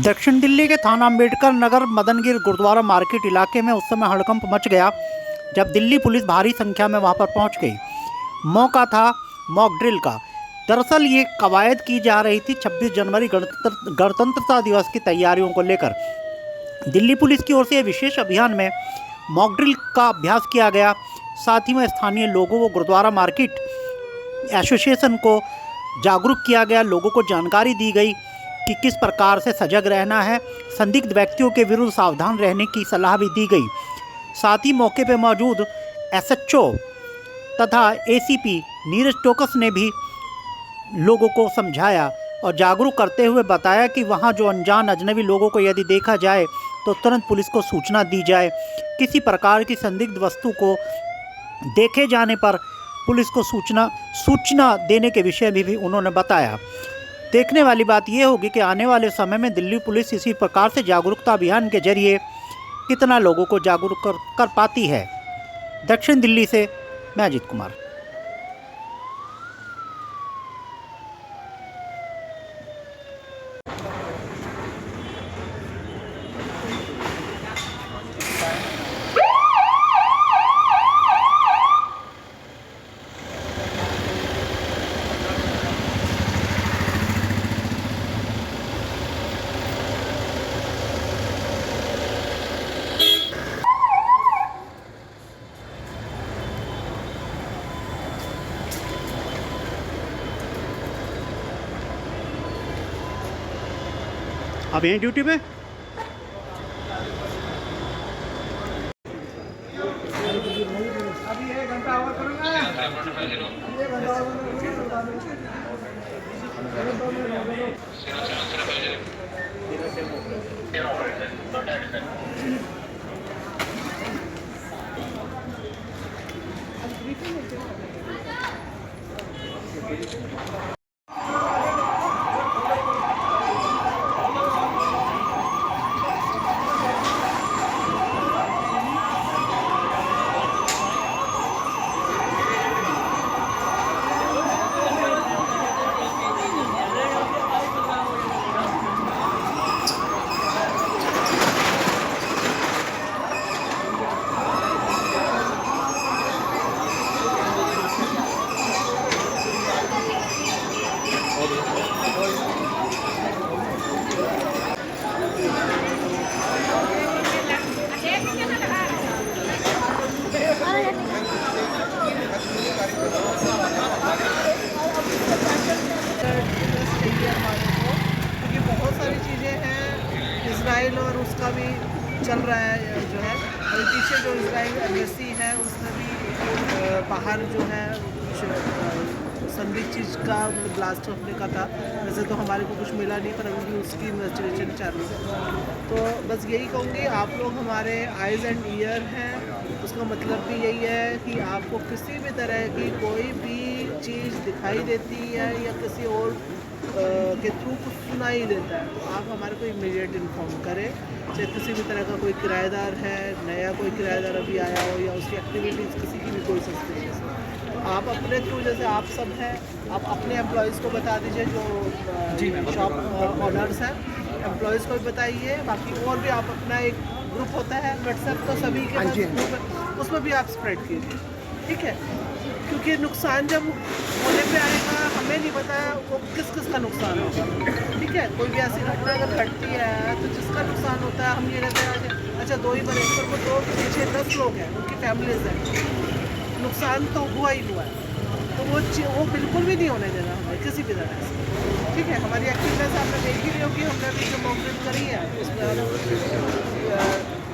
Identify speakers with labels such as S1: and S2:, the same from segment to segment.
S1: दक्षिण दिल्ली के थाना अम्बेडकर नगर मदनगिर गुरुद्वारा मार्केट इलाके में उस समय हड़कंप मच गया जब दिल्ली पुलिस भारी संख्या में वहां पर पहुंच गई। मौका था मॉक ड्रिल का। दरअसल ये कवायद की जा रही थी 26 जनवरी गणतंत्रता दिवस की तैयारियों को लेकर। दिल्ली पुलिस की ओर से विशेष अभियान में मॉक ड्रिल का अभ्यास किया गया। साथ ही में स्थानीय लोगों को गुरुद्वारा मार्केट एसोसिएशन को जागरूक किया गया। लोगों को जानकारी दी गई कि किस प्रकार से सजग रहना है। संदिग्ध व्यक्तियों के विरुद्ध सावधान रहने की सलाह भी दी गई। साथ ही मौके पर मौजूद एसएचओ तथा एसीपी नीरज टोकस ने भी लोगों को समझाया और जागरूक करते हुए बताया कि वहां जो अनजान अजनबी लोगों को यदि देखा जाए तो तुरंत पुलिस को सूचना दी जाए। किसी प्रकार की संदिग्ध वस्तु को देखे जाने पर पुलिस को सूचना देने के विषय में भी उन्होंने बताया। देखने वाली बात यह होगी कि आने वाले समय में दिल्ली पुलिस इसी प्रकार से जागरूकता अभियान के जरिए कितना लोगों को जागरूक कर पाती है। दक्षिण दिल्ली से मैं अजीत कुमार। अब यहीं ड्यूटी पे
S2: अभी 1 घंटा और करूँगा। इसराइल और उसका भी चल रहा है जो है, और पीछे जो इसराइल एम्बेसी है उसमें भी बाहर जो है संदिग्ध चीज़ का ब्लास्ट होने का था। वैसे तो हमारे को कुछ मिला नहीं, पर अभी भी उसकी इन्वेस्टिगेशन चालू है। तो बस यही कहूँगी, आप लोग हमारे आइज़ एंड ईयर हैं। उसका मतलब भी यही है कि आपको किसी भी तरह की कोई भी चीज़ दिखाई देती है या किसी और के थ्रू कुछ सुनाई देता है तो आप हमारे को इमीडिएट इन्फॉर्म करें। चाहे किसी भी तरह का कोई किराएदार है, नया कोई किराएदार अभी आया हो, या उसकी एक्टिविटीज़ किसी की भी कोई सस्पिशियस हो, तो आप अपने थ्रू, जैसे आप सब हैं, आप अपने एम्प्लॉयज़ को बता दीजिए, जो शॉप ऑनर्स हैं, एम्प्लॉयज़ को भी बताइए। बाकी और भी आप अपना एक ग्रुप होता है व्हाट्सएप, तो सभी के पास उसमें भी आप स्प्रेड कीजिए, ठीक है? क्योंकि नुकसान जब होने पे आएगा, हमें नहीं पता वो किस का नुकसान होगा, ठीक है? कोई भी ऐसी घटना अगर घटती है तो जिसका नुकसान होता है, हम ये कहते हैं अच्छा 2 ही बने, पर वो 2 पीछे 10 लोग हैं, उनकी फैमिलीज हैं, नुकसान तो हुआ ही हुआ है। तो वो बिल्कुल भी नहीं होने देना हमें किसी भी तरह से, ठीक है? हमारी एक्टिवनेस आपने देख ही रही होगी, हमने अभी जो मॉकड्रिल करी है उसमें हम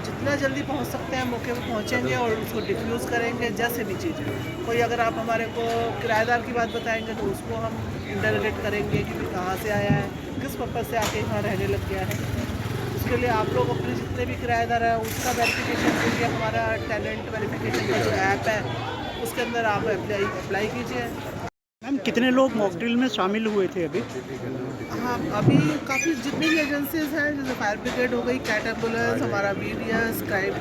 S2: जितना जल्दी पहुंच सकते हैं मौके पर पहुंचेंगे और उसको डिफ्यूज़ करेंगे। जैसे भी चीज़ें, कोई अगर आप हमारे को किराएदार की बात बताएंगे तो उसको हम इंटरोगेट करेंगे कि कहाँ से आया है, किस पर्पज़ से आके यहाँ रहने लग गया है। उसके लिए आप लोग अपने जितने भी किराएदार हैं उसका वेरिफिकेशन कीजिए। हमारा टैलेंट वेरिफिकेशन का जो ऐप है उसके अंदर आप अप्लाई कीजिए।
S1: मैम कितने लोग मॉक ड्रिल में शामिल हुए थे अभी?
S2: हाँ, अभी काफ़ी जितनी भी एजेंसीज हैं, जैसे फायर ब्रिगेड हो गई, कैट एम्बुलेंस, हमारा BDS, क्राइम,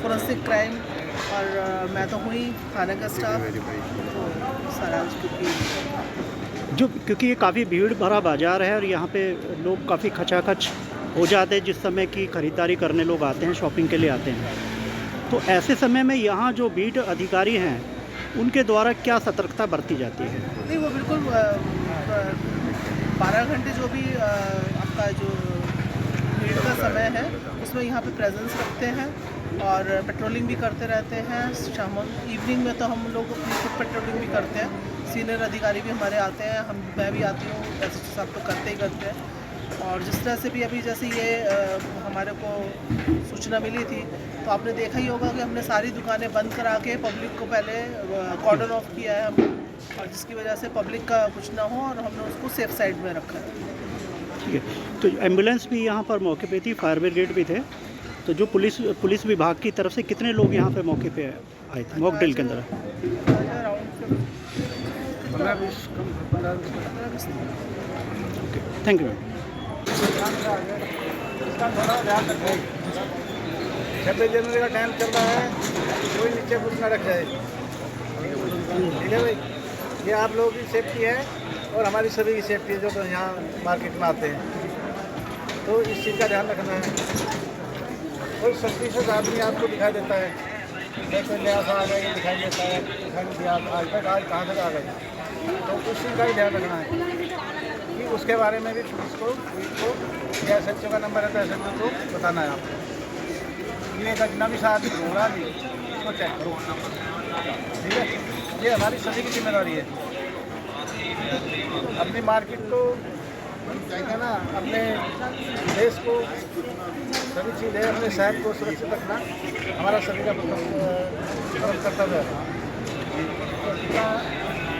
S2: फोरेंसिक क्राइम, और मैं तो हुई थाने का स्टाफ, तो सारा
S1: क्योंकि ये काफ़ी भीड़ भरा बाज़ार है और यहाँ पे लोग काफ़ी खचाखच हो जाते हैं जिस समय की खरीदारी करने लोग आते हैं, शॉपिंग के लिए आते हैं। तो ऐसे समय में यहाँ जो बीट अधिकारी हैं उनके द्वारा क्या सतर्कता बरती जाती है?
S2: नहीं, वो बिल्कुल 12 घंटे जो भी आपका जो भीड़ का समय है उसमें यहाँ पे प्रेजेंस रखते हैं और पेट्रोलिंग भी करते रहते हैं। शाम इवनिंग में तो हम लोग अपनी खुद पेट्रोलिंग भी करते हैं, सीनियर अधिकारी भी हमारे आते हैं, मैं भी आती हूँ, ऐसे सब तो करते ही करते हैं। और जिस तरह से भी अभी जैसे ये हमारे को सूचना मिली थी तो आपने देखा ही होगा कि हमने सारी दुकानें बंद करा के पब्लिक को पहले कॉर्डन ऑफ किया है हम, और जिसकी वजह से पब्लिक का कुछ ना हो और हमने उसको सेफ साइड में रखा है।
S1: ठीक है। तो एम्बुलेंस भी यहाँ पर मौके पे थी, फायर ब्रिगेड भी थे, तो जो पुलिस विभाग की तरफ से कितने लोग यहाँ पे मौके पे आए थे मॉक ड्रिल के अंदर? Okay, thank you ma'am.
S3: 26 जनवरी का टाइम चल रहा है, कोई नीचे कुछ ना रख जाए। ठीक है भाई, ये आप लोगों की सेफ्टी है और हमारी सभी की सेफ्टी है जो यहाँ मार्केट में आते हैं, तो इस चीज़ का ध्यान रखना है। कोई सस्पिशियस आदमी आपको दिखाई देता है, जैसे नया सा आ गया ये दिखाई देता है, दिखाई नहीं दिया आज तक, आज कहाँ तक आ गए, तो उस चीज़ का ही ध्यान रखना है कि उसके बारे में भी पुलिस को या SHO का नंबर है तो SHO को बताना है आपको। ये घटना भी साथ हो रहा नहीं, इसको चेक करो, ठीक है। ये हमारी सभी की जिम्मेदारी है, अपनी मार्केट को चाहिए ना, अपने देश को, सभी चीज़ें, अपने शहर को सुरक्षित रखना हमारा सभी का कर्तव्य है।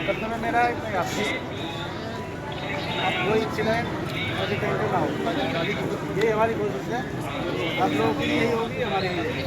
S3: कर्तव्य मेरा है कि आपकी आप कोई इंसिडेंट मुझे कहीं पे ना हो, ये हमारी कोशिश है। आप लोगों की यही होगी, हमारी यही होगी।